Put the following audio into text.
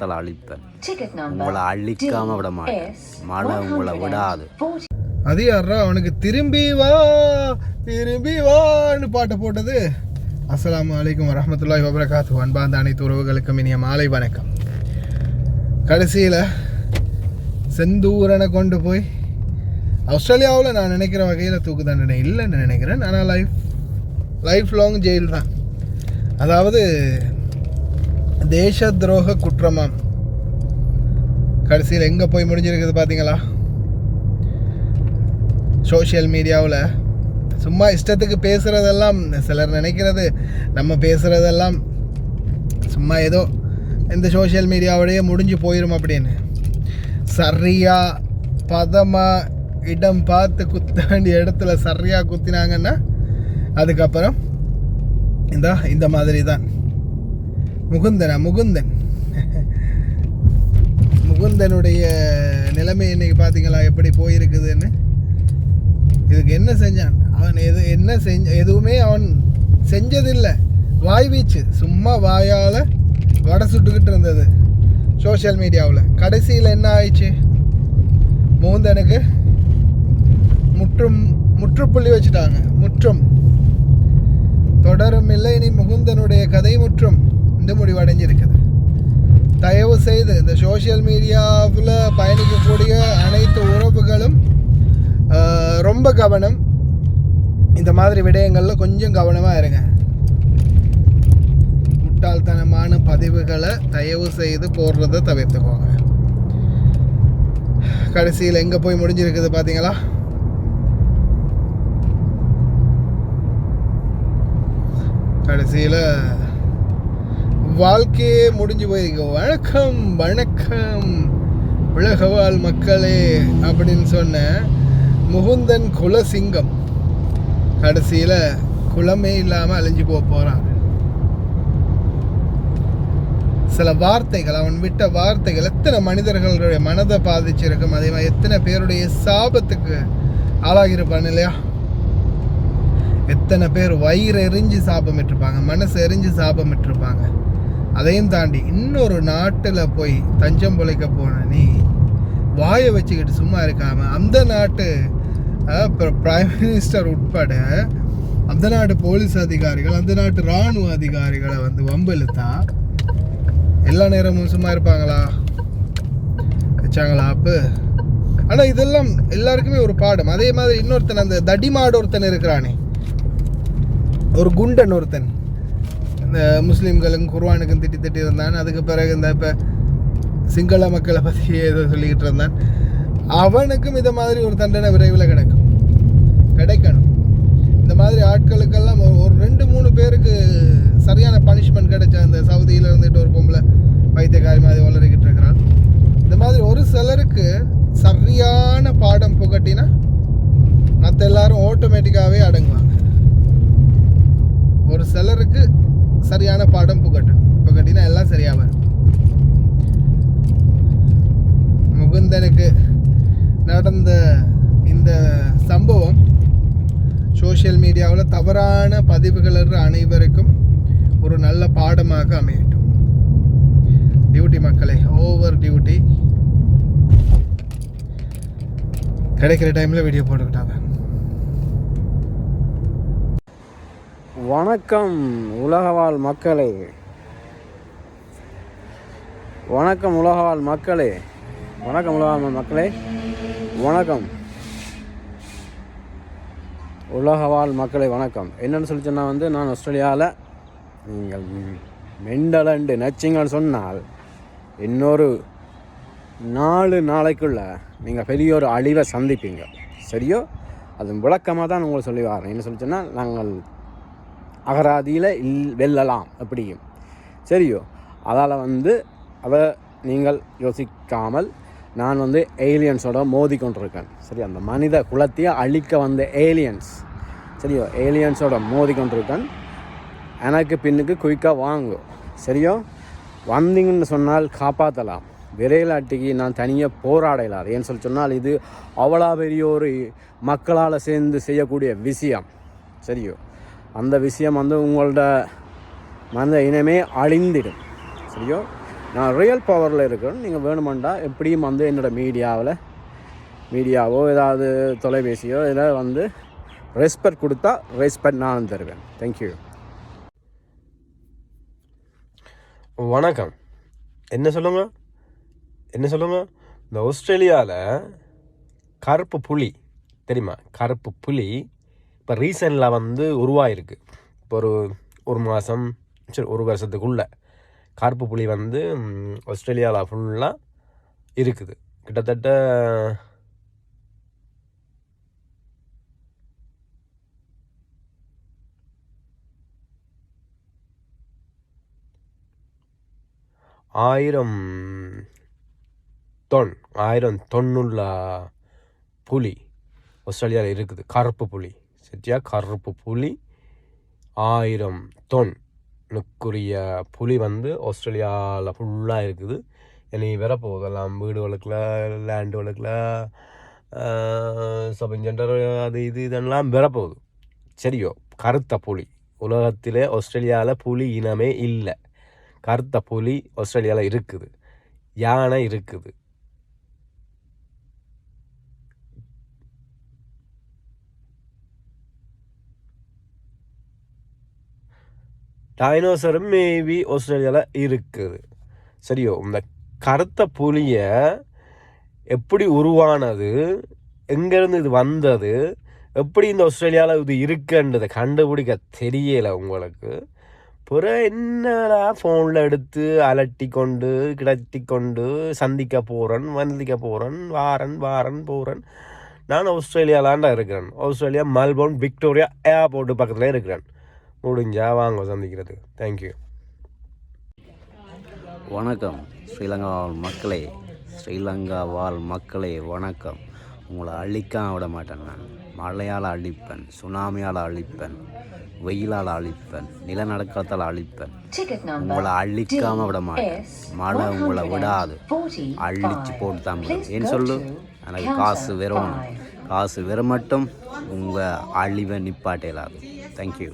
மரத்தால் அழிப்பேன். உங்களை அழிக்காமல் விட மாட்டேன். மழை உங்களை விடாது. அது யாரா அவனுக்கு திரும்பி வான்னு பாட்டை போட்டது? அஸ்ஸலாமு அலைக்கும் வரஹ்மத்துல்லாஹி வபரகாத்துஹு. அன்பார்ந்த அனைத்து உறவுகளுக்கும் இனிய மாலை வணக்கம். கடைசியில் செந்தூரனை கொண்டு போய் ஆஸ்திரேலியாவில் நான் நினைக்கிற வகையில் தூக்கு தண்டனை இல்லைன்னு நினைக்கிறேன். ஆனால் லைஃப் லாங் ஜெயில் தான். அதாவது தேச துரோக குற்றமாம். கடைசியில் எங்கே போய் முடிஞ்சிருக்குது பார்த்தீங்களா? சோஷியல் மீடியாவில் சும்மா இஷ்டத்துக்கு பேசுகிறதெல்லாம், சிலர் நினைக்கிறது நம்ம பேசுகிறதெல்லாம் சும்மா ஏதோ இந்த சோஷியல் மீடியாவோடையே முடிஞ்சு போயிடும் அப்படின்னு. சரியாக பதமாக இடம் பார்த்து குத்த வேண்டிய இடத்துல சரியாக குத்தினாங்கன்னா அதுக்கப்புறம் இந்த மாதிரி தான். முகுந்தனுடைய நிலைமை இன்னைக்கு பார்த்தீங்களா எப்படி போயிருக்குதுன்னு. இதுக்கு என்ன செஞ்சான் அவன்? எதுவுமே அவன் செஞ்சதில்லை. வாய் வீச்சு, சும்மா வாயால் வடை சுட்டுக்கிட்டு இருந்தது சோஷியல் மீடியாவில். கடைசியில் என்ன ஆயிடுச்சு? முகுந்தனுக்கு முற்றுப்புள்ளி வச்சுட்டாங்க. முற்றும் தொடரும் இல்லை. இனி முகுந்தனுடைய கதை முற்றும் இந்த முடிவடைஞ்சிருக்குது. தயவு செய்து இந்த சோஷியல் மீடியாவில் பயணிக்கக்கூடிய அனைத்து உறவுகளும் ரொம்ப கவனம். இந்த மாதிரி விடயங்களில் கொஞ்சம் கவனமாக இருங்க. முட்டாள்தனமான பதிவுகளை தயவு செய்து போடுறதை தவிர்த்துக்கோங்க. கடைசியில் எங்கே போய் முடிஞ்சிருக்குது பார்த்தீங்களா? கடைசியில் வாழ்க்கையே முடிஞ்சு போயிருக்கு. வணக்கம் உலகவாழ் மக்களே அப்படின்னு சொன்ன முகுந்தன் குலசிங்கம் கடைசியில் குலமே இல்லாமல் அழிஞ்சு போகிறாங்க. சில வார்த்தைகள், அவன் விட்ட வார்த்தைகள் எத்தனை மனிதர்களுடைய மனதை பாதிச்சிருக்கும். அதே மாதிரி எத்தனை பேருடைய சாபத்துக்கு ஆளாகியிருப்பான் இல்லையா? எத்தனை பேர் வயிறு எரிஞ்சு சாபமிட்டிருப்பாங்க, மனசு எரிஞ்சு சாபமிட்டிருப்பாங்க. அதையும் தாண்டி இன்னொரு நாட்டில் போய் தஞ்சம் பொழைக்க போன நீ வாயை வச்சுக்கிட்டு சும்மா இருக்காம அந்த நாட்டு பிரைம் மினிஸ்டர் உட்பட அந்த நாட்டு போலீஸ் அதிகாரிகள், அந்த நாட்டு இராணுவ அதிகாரிகளை வம்பிழுத்தா எல்லா நேரமும் சும்மா இருப்பாங்களா? வச்சாங்களா அப்போ? ஆனால் இதெல்லாம் எல்லாருக்குமே ஒரு பாடம். அதே மாதிரி இன்னொருத்தன், அந்த தடிமாடு ஒருத்தன் இருக்கிறானே, ஒரு குண்டன் ஒருத்தன், இந்த முஸ்லீம்களுக்கும் குர்ஆனுக்கும் திட்டி இருந்தான். அதுக்கு பிறகு இந்த இப்போ சிங்கள மக்களை பற்றி ஏதோ சொல்லிக்கிட்டு இருந்தான். அவனுக்கும் இந்த மாதிரி ஒரு தண்டனை விரைவில் கிடைக்கணும். இந்த மாதிரி ஆட்களுக்கெல்லாம் ஒரு 2-3 பேருக்கு சரியான பனிஷ்மெண்ட் கிடைச்சா. இந்த சவுதியில் இருந்துட்டு ஒரு பொம்பளை வைத்தியக்காரி மாதிரி வளர்கிட்டு இருக்கிறான். இந்த மாதிரி ஒரு சிலருக்கு சரியான பாடம் புகட்டினா மற்ற எல்லாரும் ஆட்டோமேட்டிக்காகவே அடங்குவாங்க. ஒரு சிலருக்கு சரியான பாடம் புகட்டினா எல்லாம் சரியாக வரும். முகுந்தனுக்கு நடந்த இந்த சம்பவம் சோஷியல் மீடியாவில் தவறான பதிவுகள் அனைவருக்கும் ஒரு நல்ல பாடமாக அமையட்டும். டியூட்டி மக்களே, ஓவர் டியூட்டி. கிடைக்கிற டைமில் வீடியோ போட்டுக்கிட்டாங்க. வணக்கம் உலகவாழ் மக்களே, வணக்கம் உலகவாழ் மக்களே, வணக்கம் உலகவாழ் மக்களே, வணக்கம் உலகவாழ் மக்களே, வணக்கம். என்னென்னு சொல்லி சொன்னால் நான் ஆஸ்திரேலியாவில் நீங்கள் மெண்டலண்டு நச்சிங்கன்னு சொன்னால் இன்னொரு 4 நாளைக்குள்ளே நீங்கள் பெரிய ஒரு அழிவை சந்திப்பீங்க. சரியோ? அது விளக்கமாக தான் உங்களுக்கு சொல்லி வரேன். என்ன சொல்லி சொன்னால் நாங்கள் அகராதியில் வெல்லலாம் அப்படியும். சரியோ? அதால் அதை நீங்கள் யோசிக்காமல் நான் ஏலியன்ஸோட மோதி கொண்டிருக்கேன். சரி, அந்த மனித குலத்தையே அழிக்க வந்த ஏலியன்ஸ். சரியோ? ஏலியன்ஸோட மோதி கொண்டிருக்கேன். எனக்கு பின்னுக்கு குயிக்காக வாங்கும். சரியோ? வந்தீங்கன்னு சொன்னால் காப்பாற்றலாம். விரையிலாட்டிக்கு நான் தனியாக போராடலாம். ஏன்னு சொல்லி சொன்னால் இது அவ்வளோ பெரிய ஒரு மக்களால் சேர்ந்து செய்யக்கூடிய விஷயம். சரியோ? அந்த விஷயம் உங்களோட மனித இனமே அழிந்திடும். சரியோ? நான் ரியல் பவரில் இருக்கிறேன். நீங்கள் வேணுமெண்டா எப்படியும் வந்து என்னோடய மீடியாவோ ஏதாவது தொலைபேசியோ இதில் வந்து ரெஸ்பெக்ட் கொடுத்தா ரெஸ்பெக்ட் நான் தருவேன். தேங்க்யூ. வணக்கம். என்ன சொல்லுங்க இந்த ஆஸ்திரேலியாவில் கருப்பு புலி தெரியுமா? கருப்பு புலி இப்போ ரீசெண்டில் வந்து உருவாயிருக்கு. இப்போ ஒரு மாதம் சரி ஒரு வருஷத்துக்குள்ளே கருப்பு புலி வந்து ஆஸ்திரேலியாவில் ஃபுல்லாக இருக்குது. கிட்டத்தட்ட 1000 தொன்னுள்ள புலி ஆஸ்திரேலியாவில் இருக்குது. கருப்பு புலி சரியா? கருப்பு புலி 1000 தொன்னுக்குரிய புலி வந்து ஆஸ்திரேலியாவில் ஃபுல்லாக இருக்குது. இனி வரப்போதெல்லாம் வீடு வழக்கில், லேண்டு வழக்கில், ஷாப்பிங் சென்டர் அது இதெல்லாம் வரப்போகுது. சரியோ? கருத்த புலி உலகத்திலே ஆஸ்திரேலியாவில் புலி இனமே இல்லை. கருத்த புலி ஆஸ்திரேலியாவில் இருக்குது. யானை இருக்குது. டைனோசரும் மேபி ஆஸ்திரேலியாவில் இருக்குது. சரியோ? இந்த கருத்த புலியை எப்படி உருவானது, எங்கேருந்து இது வந்தது, எப்படி இந்த ஆஸ்திரேலியாவில் இது இருக்குன்றதை கண்டுபிடிக்க தெரியலை உங்களுக்கு. பிறகு என்னடா ஃபோனில் எடுத்து அலட்டி கொண்டு சந்திக்க போகிறேன் வாரன் போகிறேன். நான் ஆஸ்திரேலியாலாண்டா இருக்கிறேன். ஆஸ்திரேலியா மெல்போர்ன் விக்டோரியா ஏர்போர்ட்டு பக்கத்தில் இருக்கிறேன். முடிஞ்சால் வாங்க சந்திக்கிறது. தேங்க்யூ. வணக்கம் ஸ்ரீலங்கா வாழ் மக்களே வணக்கம். உங்களை அழிக்காம விட மாட்டேன். நான் மழையால் அழிப்பேன், சுனாமியால் அழிப்பேன், வெயிலால் அழிப்பேன், நிலநடுக்கத்தால் அழிப்பேன். உங்களை அழிக்காம விட மாட்டேன். மழை உங்களை விடாது, அழிச்சு போட்டு தான். ஏன்னு சொல்லு, எனக்கு காசு வெறும் மட்டும் உங்கள் அழிவை நிப்பாட்டலாது. தேங்க்யூ.